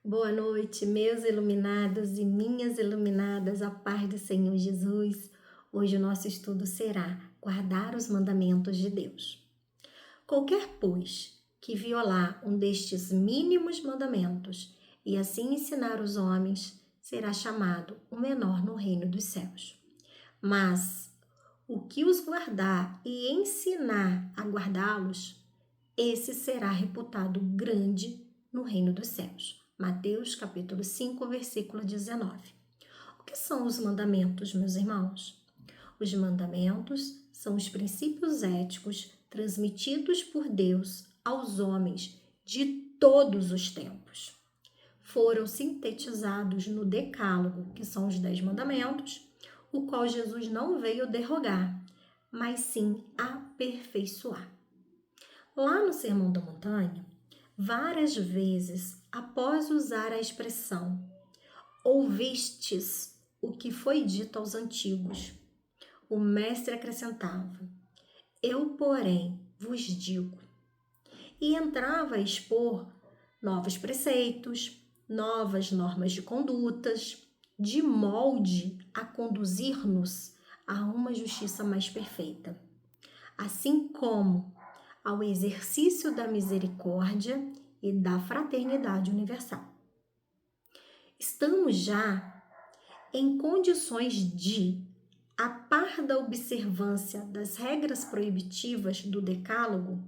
Boa noite, meus iluminados e minhas iluminadas, a paz do Senhor Jesus. Hoje o nosso estudo será guardar os mandamentos de Deus. Qualquer, pois, que violar um destes mínimos mandamentos e assim ensinar os homens, será chamado o menor no reino dos céus. Mas o que os guardar e ensinar a guardá-los, esse será reputado grande no reino dos céus. Mateus capítulo 5, versículo 19. O que são os mandamentos, meus irmãos? Os mandamentos são os princípios éticos transmitidos por Deus aos homens de todos os tempos. Foram sintetizados no Decálogo, que são os 10 mandamentos, o qual Jesus não veio derrogar, mas sim aperfeiçoar. Lá no Sermão da Montanha, várias vezes, após usar a expressão ouvistes o que foi dito aos antigos, o mestre acrescentava: eu, porém, vos digo. E entrava a expor novos preceitos, novas normas de condutas, de molde a conduzir-nos a uma justiça mais perfeita. Assim como ao exercício da misericórdia e da fraternidade universal. Estamos já em condições de, a par da observância das regras proibitivas do Decálogo,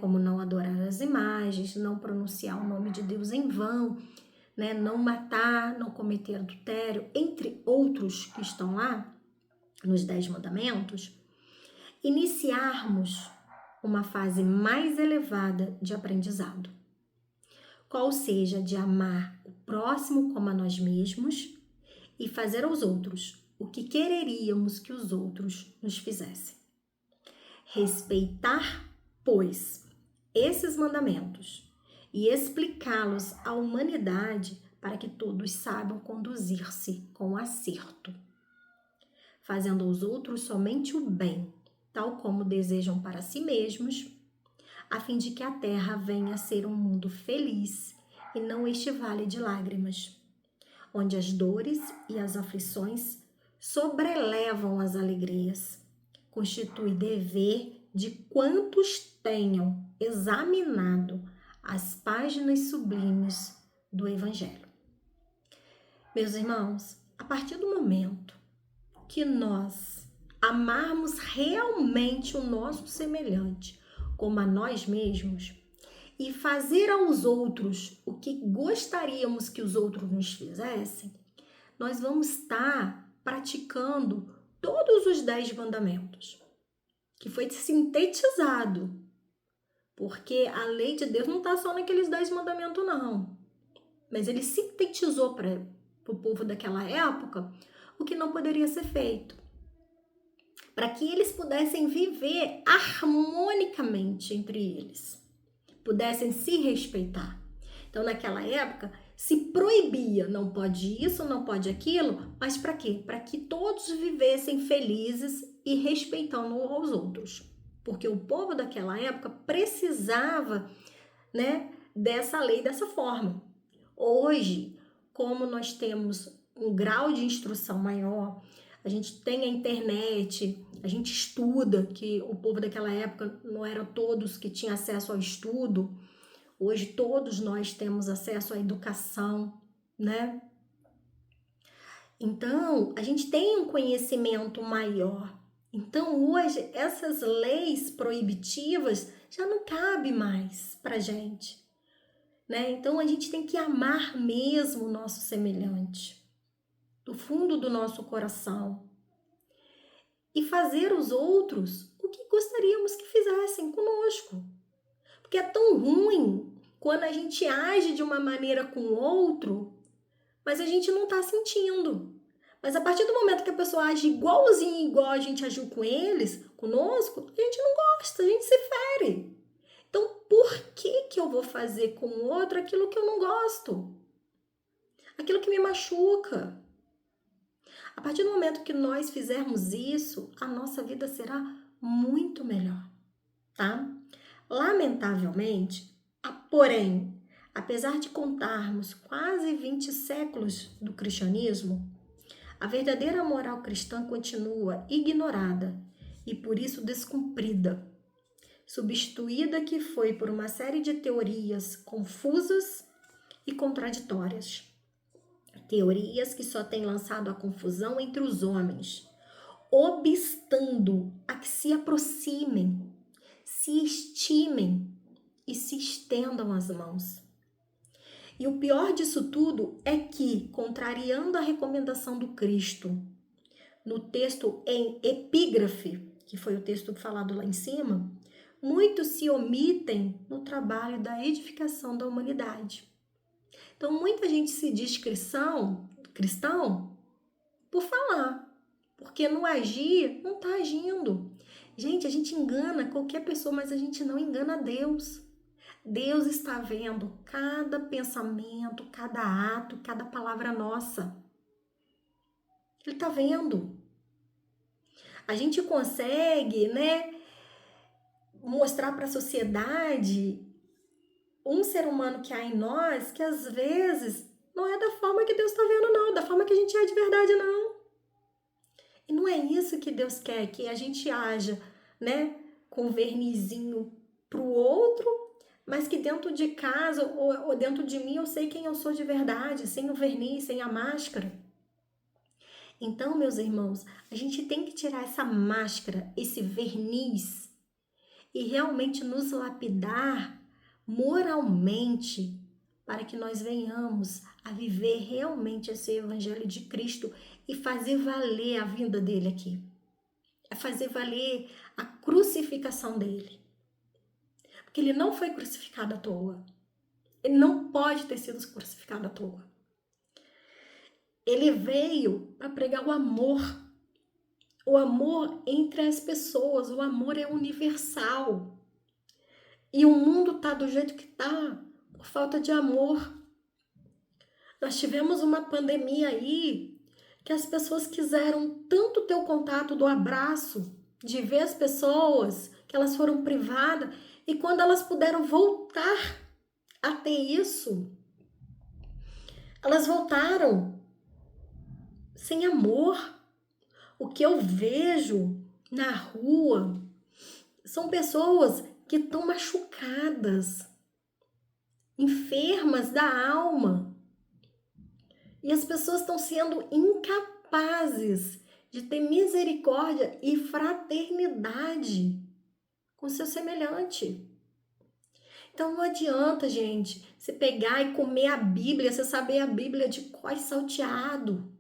como não adorar as imagens, não pronunciar o nome de Deus em vão, não matar, não cometer adultério, entre outros que estão lá nos 10 mandamentos, iniciarmos uma fase mais elevada de aprendizado, qual seja de amar o próximo como a nós mesmos e fazer aos outros o que quereríamos que os outros nos fizessem. Respeitar, pois, esses mandamentos e explicá-los à humanidade para que todos saibam conduzir-se com acerto, fazendo aos outros somente o bem, tal como desejam para si mesmos, a fim de que a terra venha a ser um mundo feliz e não este vale de lágrimas, onde as dores e as aflições sobrelevam as alegrias. Constitui dever de quantos tenham examinado as páginas sublimes do Evangelho. Meus irmãos, a partir do momento que nós amarmos realmente o nosso semelhante como a nós mesmos e fazer aos outros o que gostaríamos que os outros nos fizessem, nós vamos estar praticando todos os 10 mandamentos, que foi sintetizado, porque a lei de Deus não está só naqueles 10 mandamentos não, mas ele sintetizou para o povo daquela época o que não poderia ser feito, para que eles pudessem viver harmonicamente entre eles, pudessem se respeitar. Então, naquela época, se proibia, não pode isso, não pode aquilo, mas para quê? Para que todos vivessem felizes e respeitando uns aos outros. Porque o povo daquela época precisava, dessa lei dessa forma. Hoje, como nós temos um grau de instrução maior, a gente tem a internet, a gente estuda, que o povo daquela época não eram todos que tinham acesso ao estudo. Hoje todos nós temos acesso à educação, Então, a gente tem um conhecimento maior. Então, hoje, essas leis proibitivas já não cabem mais pra gente, Então, a gente tem que amar mesmo o nosso semelhante, do fundo do nosso coração, e fazer os outros o que gostaríamos que fizessem conosco. Porque é tão ruim quando a gente age de uma maneira com o outro, mas a gente não está sentindo. Mas a partir do momento que a pessoa age igual a gente agiu com eles, conosco, a gente não gosta, a gente se fere. Então, por que eu vou fazer com o outro aquilo que eu não gosto? Aquilo que me machuca? A partir do momento que nós fizermos isso, a nossa vida será muito melhor, tá? Lamentavelmente, porém, Apesar de contarmos quase 20 séculos do cristianismo, a verdadeira moral cristã continua ignorada e por isso descumprida, substituída que foi por uma série de teorias confusas e contraditórias. Teorias que só têm lançado a confusão entre os homens, obstando a que se aproximem, se estimem e se estendam as mãos. E o pior disso tudo é que, contrariando a recomendação do Cristo, no texto em epígrafe, que foi o texto falado lá em cima, muitos se omitem no trabalho da edificação da humanidade. Então, muita gente se diz cristão por falar, porque no agir não está agindo. Gente, a gente engana qualquer pessoa, mas a gente não engana Deus. Deus está vendo cada pensamento, cada ato, cada palavra nossa. Ele está vendo. A gente consegue, mostrar para a sociedade um ser humano que há em nós que às vezes não é da forma que Deus está vendo, não, da forma que a gente é de verdade, não. E não é isso que Deus quer, que a gente haja, com vernizinho pro outro, mas que dentro de casa ou dentro de mim eu sei quem eu sou de verdade, sem o verniz, sem a máscara. Então, meus irmãos, a gente tem que tirar essa máscara, esse verniz e realmente nos lapidar moralmente para que nós venhamos a viver realmente esse evangelho de Cristo e fazer valer a vinda dele aqui. É fazer valer a crucificação dele. Porque ele não foi crucificado à toa. Ele não pode ter sido crucificado à toa. Ele veio para pregar o amor. O amor entre as pessoas. O amor é universal. E o mundo está do jeito que está por falta de amor. Nós tivemos uma pandemia aí que as pessoas quiseram tanto ter o contato do abraço, de ver as pessoas, que elas foram privadas. E quando elas puderam voltar a ter isso, elas voltaram sem amor. O que eu vejo na rua são pessoas que estão machucadas, enfermas da alma. E as pessoas estão sendo incapazes de ter misericórdia e fraternidade com seu semelhante. Então não adianta, gente, você pegar e comer a Bíblia, você saber a Bíblia de cor e salteado.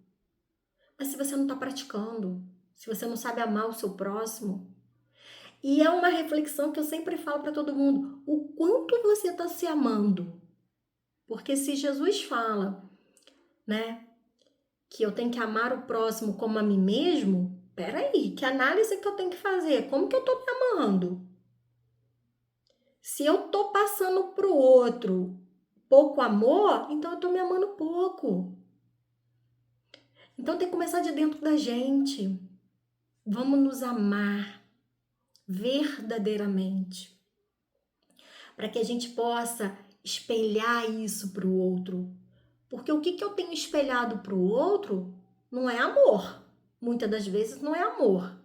Mas se você não está praticando, se você não sabe amar o seu próximo. E é uma reflexão que eu sempre falo para todo mundo. O quanto você está se amando? Porque se Jesus fala, que eu tenho que amar o próximo como a mim mesmo, peraí, que análise que eu tenho que fazer? Como que eu estou me amando? Se eu estou passando para o outro pouco amor, então eu estou me amando pouco. Então tem que começar de dentro da gente. Vamos nos amar verdadeiramente. Para que a gente possa espelhar isso para o outro. Porque o que eu tenho espelhado para o outro não é amor. Muitas das vezes não é amor.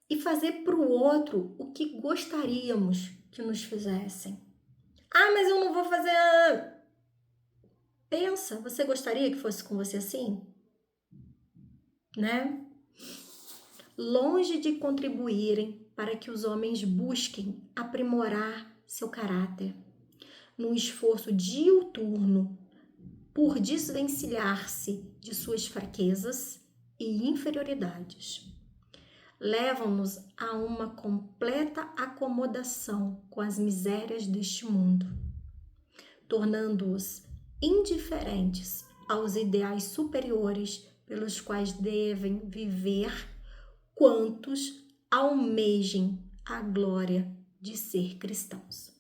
E fazer para o outro o que gostaríamos que nos fizessem. Ah, mas eu não vou fazer. Pensa, você gostaria que fosse com você assim? Longe de contribuírem para que os homens busquem aprimorar seu caráter, num esforço diuturno por desvencilhar-se de suas fraquezas e inferioridades. Levam-nos a uma completa acomodação com as misérias deste mundo, tornando-os indiferentes aos ideais superiores pelos quais devem viver quantos almejem a glória de ser cristãos.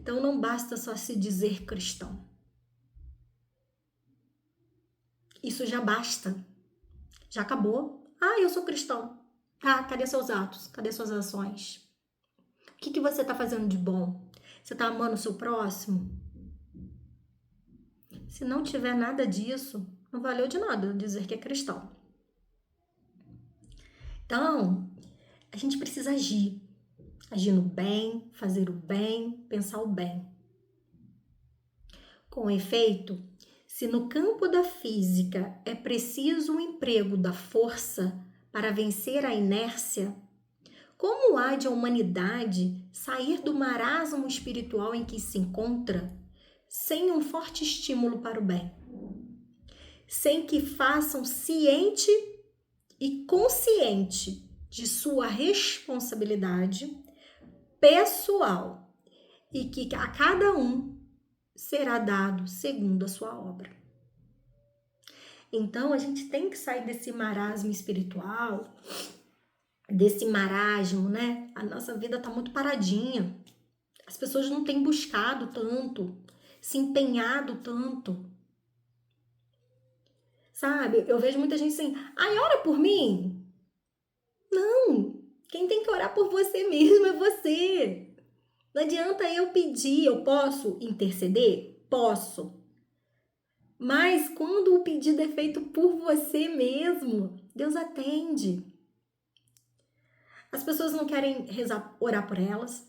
Então não basta só se dizer cristão. Isso já basta. Já acabou. Ah, eu sou cristão. Tá, cadê seus atos? Cadê suas ações? O que você está fazendo de bom? Você está amando o seu próximo? Se não tiver nada disso, não valeu de nada dizer que é cristão. Então, a gente precisa agir. Agir no bem, fazer o bem, pensar o bem. Com efeito, se no campo da física é preciso o emprego da força para vencer a inércia, como há de a humanidade sair do marasmo espiritual em que se encontra sem um forte estímulo para o bem? Sem que façam ciente e consciente de sua responsabilidade pessoal e que a cada um será dado segundo a sua obra. Então, a gente tem que sair desse marasmo espiritual, desse marasmo, né? A nossa vida tá muito paradinha. As pessoas não têm buscado tanto, se empenhado tanto. Sabe? Eu vejo muita gente assim, ai, ora por mim. Não, quem tem que orar por você mesmo é você. Não adianta eu pedir, eu posso interceder? Posso. Mas quando o pedido é feito por você mesmo, Deus atende. As pessoas não querem rezar, orar por elas.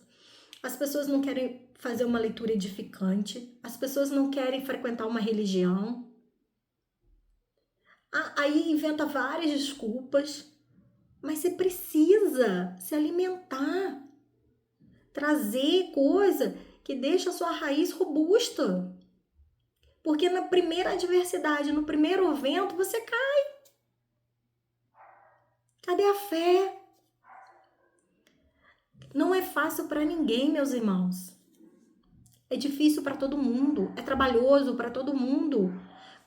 As pessoas não querem fazer uma leitura edificante. As pessoas não querem frequentar uma religião. Aí inventa várias desculpas. Mas você precisa se alimentar. Trazer coisa que deixa a sua raiz robusta. Porque na primeira adversidade, no primeiro vento, você cai. Cadê a fé? Não é fácil para ninguém, meus irmãos. É difícil para todo mundo, é trabalhoso para todo mundo.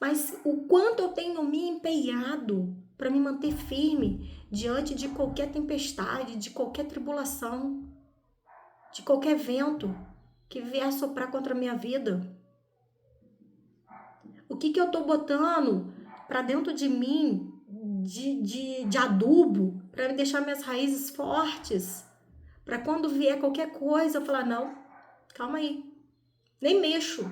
Mas o quanto eu tenho me empenhado para me manter firme diante de qualquer tempestade, de qualquer tribulação, de qualquer vento que vier soprar contra a minha vida. O que eu tô botando para dentro de mim de adubo para me deixar minhas raízes fortes? Para quando vier qualquer coisa eu falar, não, calma aí, nem mexo.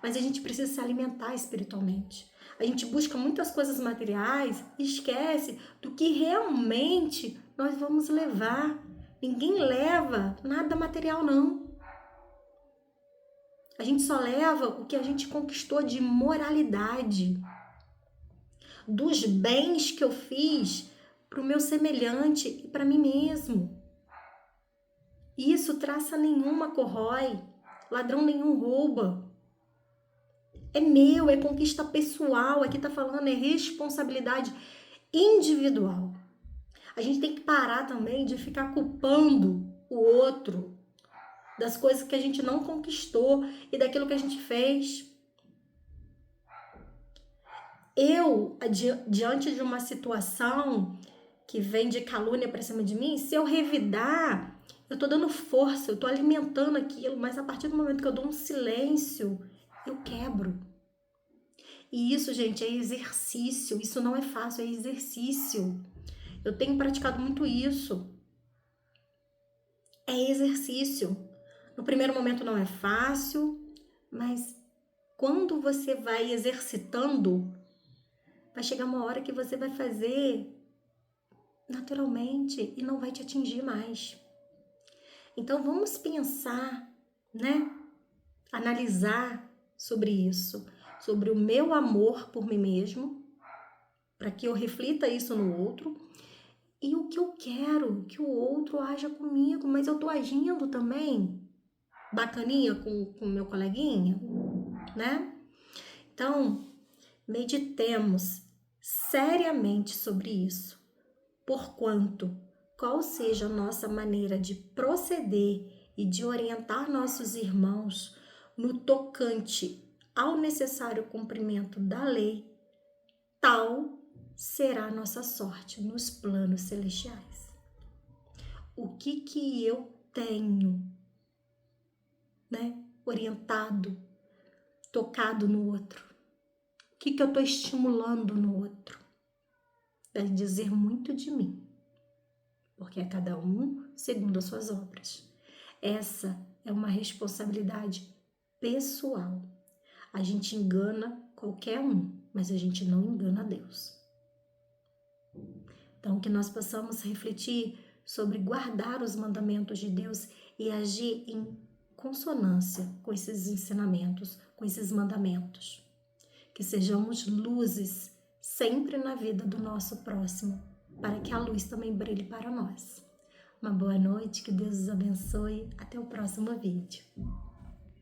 Mas a gente precisa se alimentar espiritualmente. A gente busca muitas coisas materiais e esquece do que realmente nós vamos levar. Ninguém leva nada material, não. A gente só leva o que a gente conquistou de moralidade, dos bens que eu fiz para o meu semelhante e para mim mesmo. Isso traça nenhuma corrói, ladrão nenhum rouba. É meu, é conquista pessoal, aqui tá falando é responsabilidade individual. A gente tem que parar também de ficar culpando o outro das coisas que a gente não conquistou e daquilo que a gente fez. Eu, diante de uma situação que vem de calúnia para cima de mim, se eu revidar, eu tô dando força, eu tô alimentando aquilo, mas a partir do momento que eu dou um silêncio, eu quebro. E isso, gente, é exercício. Isso não é fácil, é exercício. Eu tenho praticado muito isso. É exercício. No primeiro momento não é fácil, mas quando você vai exercitando, vai chegar uma hora que você vai fazer naturalmente e não vai te atingir mais. Então vamos pensar, né? Analisar sobre isso, sobre o meu amor por mim mesmo, para que eu reflita isso no outro, e o que eu quero que o outro haja comigo, mas eu tô agindo também bacaninha com o meu coleguinha, né? Então, meditemos seriamente sobre isso, porquanto, qual seja a nossa maneira de proceder e de orientar nossos irmãos no tocante ao necessário cumprimento da lei, tal será a nossa sorte nos planos celestiais. O que eu tenho, né, orientado, tocado no outro? O que eu estou estimulando no outro? Deve dizer muito de mim, porque é cada um segundo as suas obras. Essa é uma responsabilidade pessoal. A gente engana qualquer um, mas a gente não engana Deus. Então, que nós possamos refletir sobre guardar os mandamentos de Deus e agir em consonância com esses ensinamentos, com esses mandamentos. Que sejamos luzes sempre na vida do nosso próximo, para que a luz também brilhe para nós. Uma boa noite, que Deus os abençoe. Até o próximo vídeo.